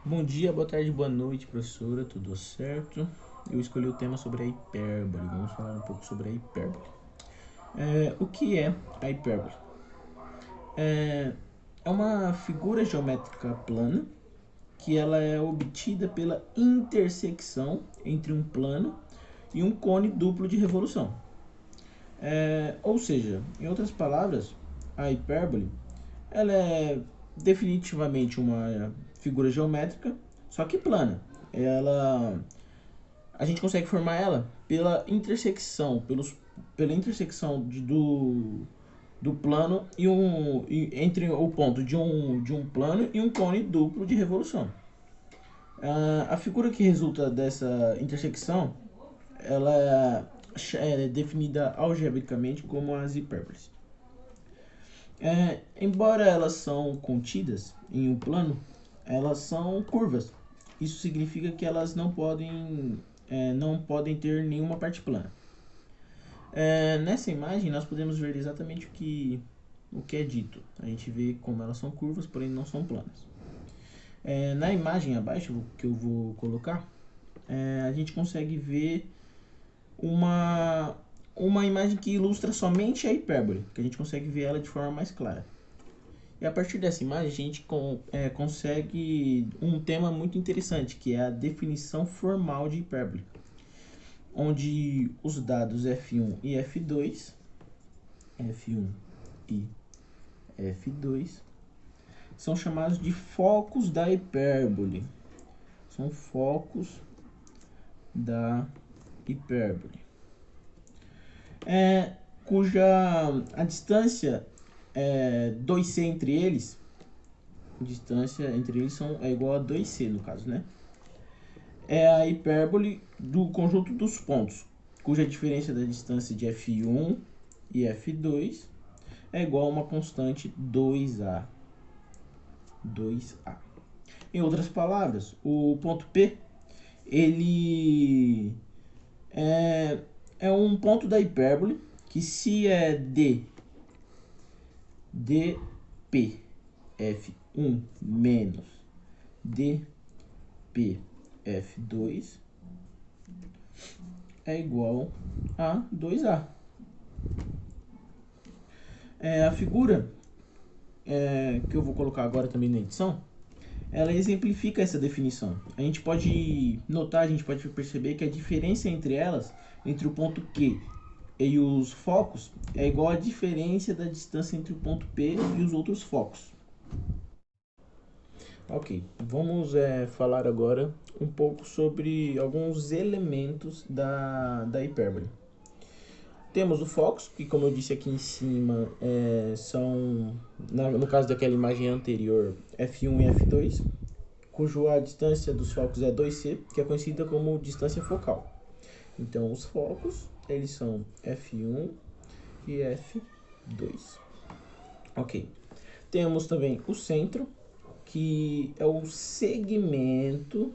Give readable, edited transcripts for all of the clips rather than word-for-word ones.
Bom dia, boa tarde, boa noite, professora, tudo certo? Eu escolhi o tema sobre a hipérbole. Vamos falar um pouco sobre a hipérbole. O que é a hipérbole? É uma figura geométrica plana que ela é obtida pela intersecção entre um plano e um cone duplo de revolução. Ou seja, em outras palavras, a hipérbole ela é definitivamente uma figura geométrica, só que plana. A gente consegue formar ela pela intersecção do plano entre o ponto de um plano e um cone duplo de revolução. A figura que resulta dessa intersecção ela é definida algebricamente como as hipérboles. Embora elas são contidas em um plano, elas são curvas. Isso significa que elas não podem ter nenhuma parte plana. Nessa imagem nós podemos ver exatamente o que é dito. A gente vê como elas são curvas, porém não são planas. Na imagem abaixo que eu vou colocar, a gente consegue ver uma imagem que ilustra somente a hipérbole, que a gente consegue ver ela de forma mais clara. E a partir dessa imagem a gente consegue um tema muito interessante, que é a definição formal de hipérbole, onde os dados F1 e F2, F1 e F2, são chamados de focos da hipérbole. São focos da hipérbole. Cuja a distância 2c entre eles, é igual a 2c no caso, né? É a hipérbole do conjunto dos pontos, cuja diferença da distância de F1 e F2 é igual a uma constante 2a. Em outras palavras, o ponto P ele é um ponto da hipérbole que, se é dp F1 menos dp F2 é igual a 2A. A figura que eu vou colocar agora também na edição, ela exemplifica essa definição. A gente pode notar, a gente pode perceber que a diferença entre elas, entre o ponto Q e os focos, é igual à diferença da distância entre o ponto P e os outros focos. Ok, vamos falar agora um pouco sobre alguns elementos da hipérbole. Temos o focus, que, como eu disse aqui em cima, no caso daquela imagem anterior, F1 e F2, cuja distância dos focos é 2c, que é conhecida como distância focal. Então, os focos, eles são F1 e F2. Ok. Temos também o centro, que é o segmento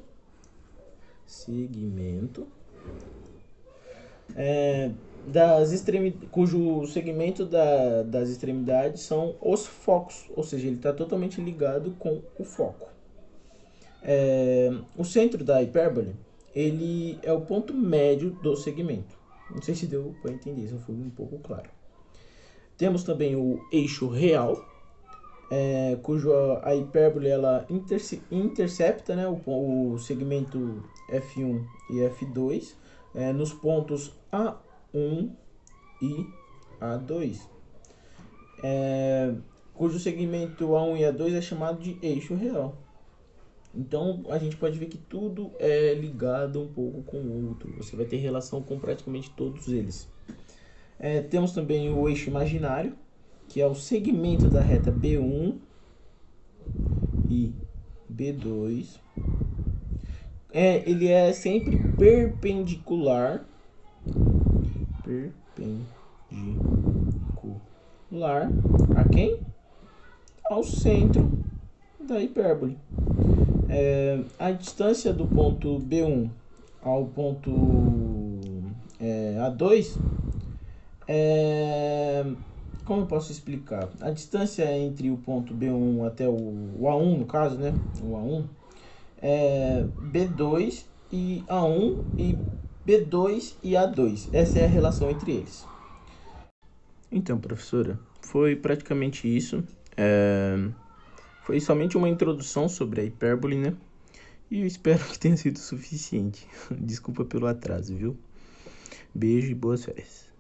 cujo segmento das extremidades são os focos, ou seja, ele está totalmente ligado com o foco. O centro da hipérbole, ele é o ponto médio do segmento. Não sei se deu para entender, se foi um pouco claro. Temos também o eixo real, cujo a hipérbole ela intercepta, né, o segmento F1 e F2 nos pontos A1 e A2, cujo segmento A1 e A2 é chamado de eixo real. Então a gente pode ver que tudo é ligado um pouco com o outro. Você vai ter relação com praticamente todos eles. Temos também o eixo imaginário, que é o segmento da reta B1 e B2. Ele é sempre perpendicular a quem? Ao centro da hipérbole. A distância do ponto B1 ao ponto A2 como eu posso explicar? A distância entre o ponto B1 até o A1, no caso, né? O A1 B2 e A1 e B2 e A2. Essa é a relação entre eles. Então, professora, foi praticamente isso. Foi somente uma introdução sobre a hipérbole, né? E eu espero que tenha sido suficiente. Desculpa pelo atraso, viu? Beijo e boas férias.